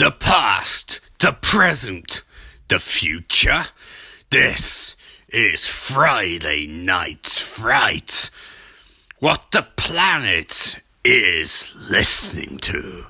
The past, the present, the future. This is Friday Night's Fright. What the planet is listening to.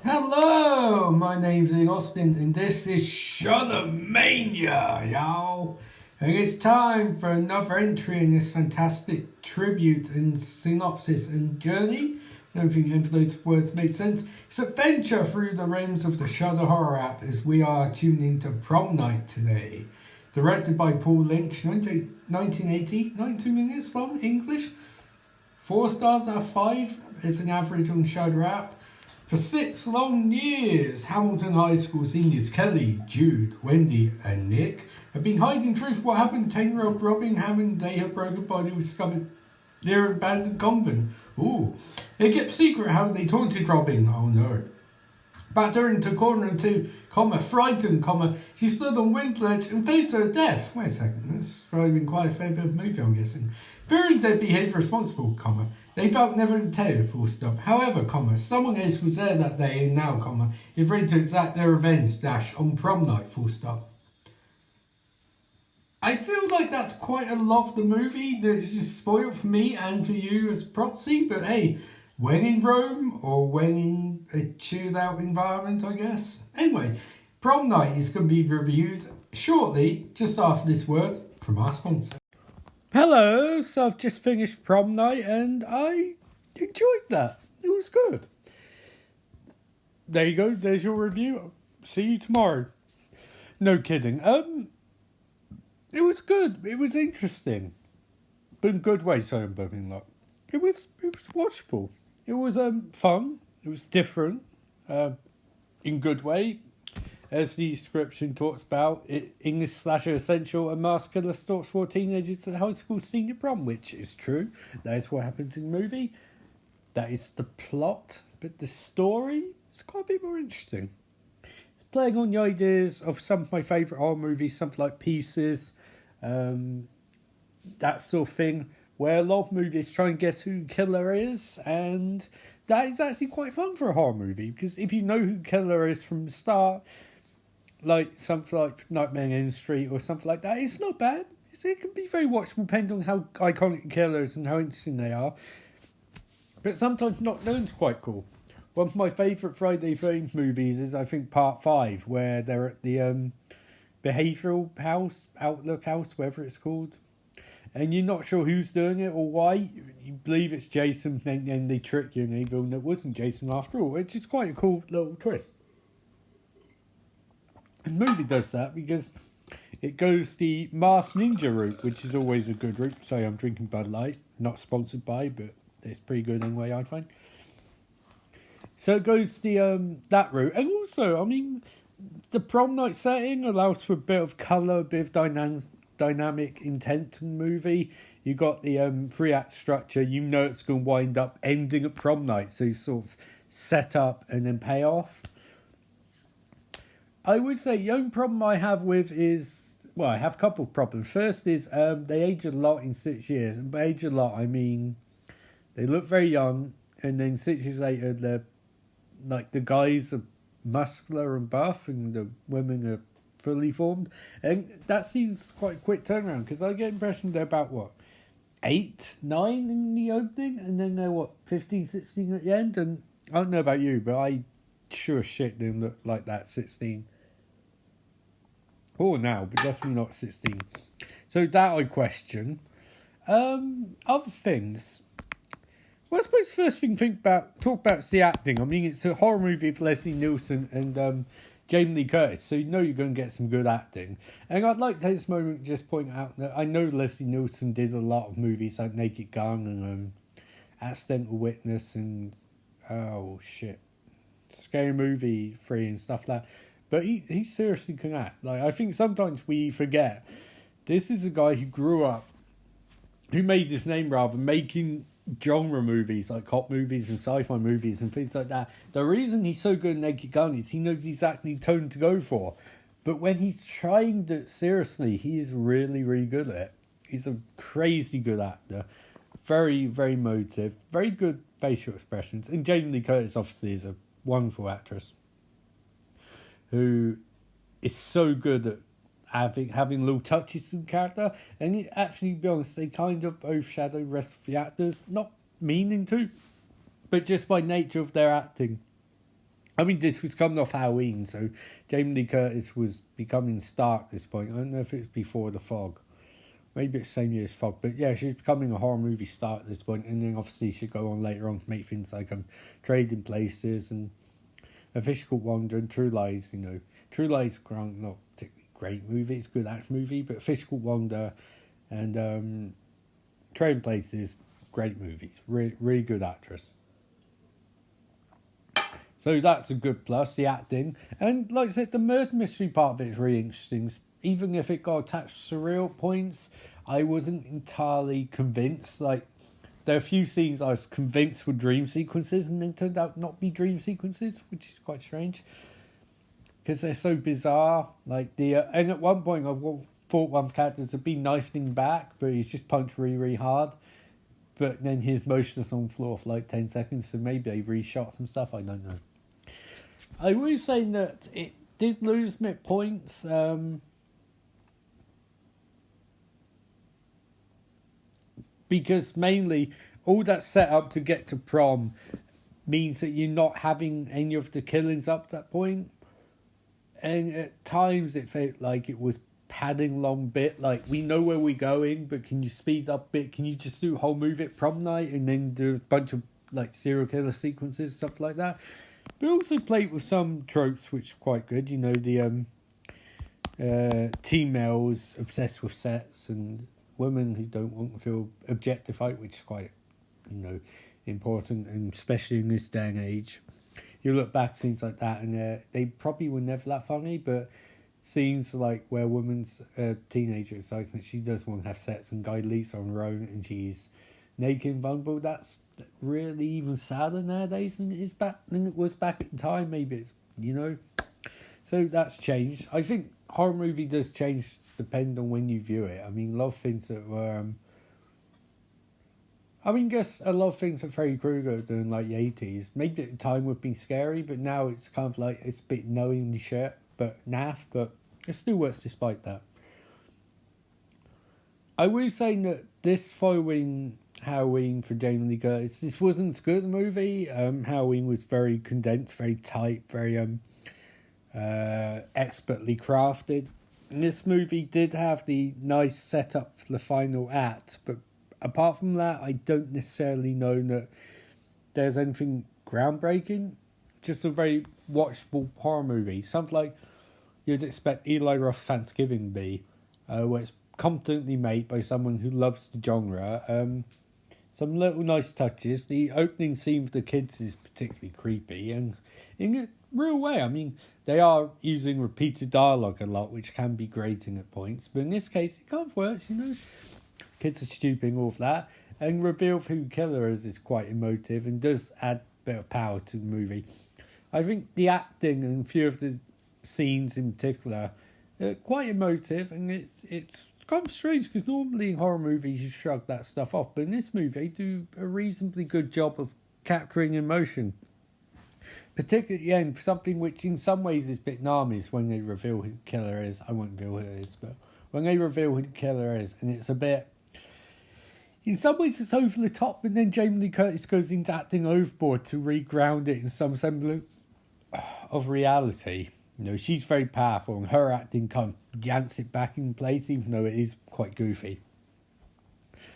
Hello, my name's Ian Austin and this is ShudderMania, y'all. And it's time for another entry in this fantastic tribute and synopsis and journey. I don't think any of those words made sense. It's adventure through the realms of the Shudder horror app as we are tuning to Prom Night today. Directed by Paul Lynch, 1980, 92 minutes long, English. 4 stars out of 5 is an average on Shudder app. For 6 long years, Hamilton High School seniors Kelly, Jude, Wendy and Nick have been hiding truth what happened 10-year-old Robin Hammond day her broken body was discovered near an abandoned convent. Ooh. They kept secret how they taunted Robin. Oh no. Backed her into a corner into, frightened, she stood on wind ledge and faced her death. Wait a second, that's probably been quite a fair bit of movie, I'm guessing. Fearing their behaviour responsible, they felt never to tell, full stop. However, someone else was there that day and now, is ready to exact their revenge, on prom night, full stop. I feel like that's quite a lot of the movie that's just spoiled for me and for you as proxy, but hey, when in Rome or when in a chilled out environment, I guess. Anyway, Prom Night is going to be reviewed shortly, just after this word from our sponsor. Hello, so I've just finished Prom Night and I enjoyed that. It was good. There you go, there's your review. See you tomorrow. No kidding. It was good. It was interesting. But in good way, sorry I'm bugging a lot. It was watchable. It was fun. It was different. In good way. As the description talks about, English slasher essential, a mask killer stalks 4 teenagers at high school senior prom, which is true. That is what happened in the movie. That is the plot. But the story is quite a bit more interesting. It's playing on the ideas of some of my favourite horror movies, something like Pieces, that sort of thing, where a lot of movies try and guess who the killer is, and that is actually quite fun for a horror movie, because if you know who the killer is from the start, like something like Nightmare on Elm Street or something like that, it's not bad. It can be very watchable depending on how iconic the killers and how interesting they are. But sometimes not known's quite cool. One of my favourite Friday Frames movies is, I think, Part 5, where they're at the behavioural house, Outlook house, whatever it's called. And you're not sure who's doing it or why. You believe it's Jason, and then they trick you and they reveal it wasn't Jason after all, which is quite a cool little twist. The movie does that because it goes the Masked Ninja route, which is always a good route. Sorry, I'm drinking Bud Light. Not sponsored by, but it's pretty good anyway, I find. So it goes the that route. And also, I mean, the prom night setting allows for a bit of colour, a bit of dynamic intent in the movie. You got the 3-act structure. You know it's going to wind up ending at prom night. So you sort of set up and then pay off. I would say the only problem I have with is, well, I have a couple of problems. First is they age a lot in 6 years. And by age a lot, I mean they look very young. And then 6 years later, they're like the guys are muscular and buff and the women are fully formed. And that seems quite a quick turnaround because I get the impression they're about, 8, 9 in the opening? And then they're, 15, 16 at the end? And I don't know about you, but I sure as shit didn't look like that 16. Or now, but definitely not 16. So that I question. Other things. Well, I suppose the first thing talk about is the acting. I mean, it's a horror movie with Leslie Nielsen and Jamie Lee Curtis, so you know you're going to get some good acting. And I'd like to take this moment to just point out that I know Leslie Nielsen did a lot of movies like Naked Gun and Accidental Witness and, Scary Movie 3 and stuff like that. But he seriously can act. Like, I think sometimes we forget. This is a guy who made his name rather, making genre movies like cop movies and sci-fi movies and things like that. The reason he's so good at Naked Gun is he knows exactly the tone to go for. But when he's trying to seriously, he is really, really good at it. He's a crazy good actor. Very, very emotive. Very good facial expressions. And Jamie Lee Curtis obviously is a wonderful actress who is so good at having little touches in character, and it, actually, to be honest, they kind of overshadow the rest of the actors, not meaning to, but just by nature of their acting. I mean, this was coming off Halloween, so Jamie Lee Curtis was becoming star at this point. I don't know if it's before The Fog. Maybe it's the same year as Fog, but yeah, she's becoming a horror movie star at this point, and then obviously she'd go on later on to make things like Trading Places and A Fish Called Wanda and True Lies, you know. True Lies, not particularly great movie, it's a good action movie, but Fish Called Wanda and Trading Places, great movies, really good actress. So that's a good plus, the acting. And like I said, the murder mystery part of it is really interesting. Even if it got attached to surreal points, I wasn't entirely convinced. Like, there are a few scenes I was convinced were dream sequences and then turned out not be dream sequences, which is quite strange. Because they're so bizarre. Like, and at one point I thought one of the characters had been knifed him back, but he's just punched really, really hard. But then he's motionless on the floor for like 10 seconds, so maybe they reshot some stuff, I don't know. I was saying that it did lose me at points. Because mainly all that set up to get to prom means that you're not having any of the killings up to that point. And at times it felt like it was padding along a bit. Like, we know where we're going, but can you speed up a bit? Can you just do a whole movie at prom night and then do a bunch of like serial killer sequences, stuff like that? But also played with some tropes which are quite good. You know, the teen males obsessed with sets and women who don't want to feel objectified, which is quite, you know, important, and especially in this day and age. You look back at scenes like that and they probably were never that funny, but scenes like where a woman's teenager is like that she does want to have sex and guy leaves her on her own and she's naked and vulnerable, that's really even sadder nowadays than it was back in time. Maybe it's, you know, so that's changed. I think horror movie does change depending on when you view it. I mean, a lot of things that were guess a lot of things that Freddy Krueger doing like the 80s, maybe at the time would be scary, but now it's kind of like it's a bit knowingly shit, but naff, but it still works despite that. I was saying that this following Halloween for Jamie Lee Curtis, this wasn't as good as a movie. Halloween was very condensed, very tight, very expertly crafted. And this movie did have the nice setup for the final act, but apart from that, I don't necessarily know that there's anything groundbreaking. Just a very watchable horror movie. Something like you'd expect Eli Roth's Thanksgiving to be, where it's competently made by someone who loves the genre. Some little nice touches. The opening scene with the kids is particularly creepy, and in a real way, I mean, they are using repeated dialogue a lot, which can be grating at points, but in this case, it kind of works, you know. Kids are stupid, all of that, and reveal who the killer is quite emotive and does add a bit of power to the movie. I think the acting and a few of the scenes in particular are quite emotive, and it's kind of strange because normally in horror movies you shrug that stuff off, but in this movie they do a reasonably good job of capturing emotion. Particularly at the end, something which in some ways is a bit narmies when they reveal who the killer is. I won't reveal who it is, but when they reveal who the killer is, and it's a bit... In some ways it's over the top, but then Jamie Lee Curtis goes into acting overboard to re-ground it in some semblance of reality. You know, she's very powerful, and her acting kind of jants it back in place, even though it is quite goofy.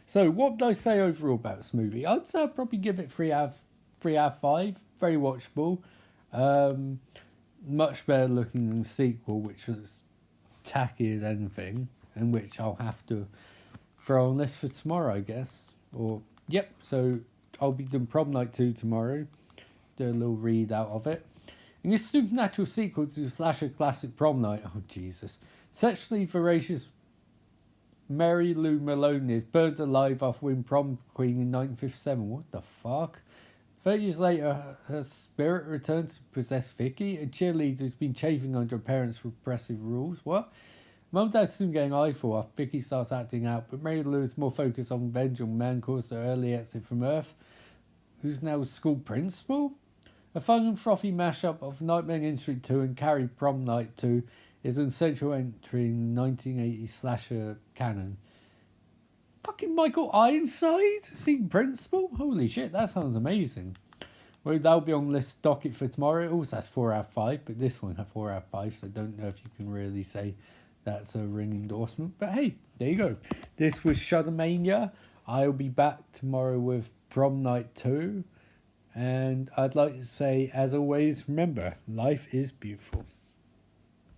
So, what would I say overall about this movie? I'd say I'd probably give it 3 out of 5. Very watchable. Much better looking than the sequel, which was tacky as anything, and which I'll have to throw on list for tomorrow, I guess. So I'll be doing Prom Night 2 tomorrow. Do a little read out of it. In this supernatural sequel to the slasher classic Prom Night, oh Jesus, sexually voracious Mary Lou Maloney is burned alive after winning prom queen in 1957. What the fuck? 30 years later, her spirit returns to possess Vicky, a cheerleader who's been chafing under her parents' repressive rules. What? Mum and Dad soon getting eyeful after Vicky starts acting out, but Mary Lou is more focused on revenge on man caused her early exit from Earth, who's now a school principal. A fun and frothy mashup of Nightmare on Elm Street 2 and Carrie Prom Night 2 is an essential entry in 1980s slasher canon. Fucking Michael Ironside? Scene Principal? Holy shit, that sounds amazing. Well, that'll be on this docket for tomorrow. It also has 4 out of 5, but this one had 4 out of 5, so I don't know if you can really say that's a ring endorsement. But hey, there you go. This was ShudderMania. I'll be back tomorrow with Prom Night 2. And I'd like to say, as always, remember, life is beautiful.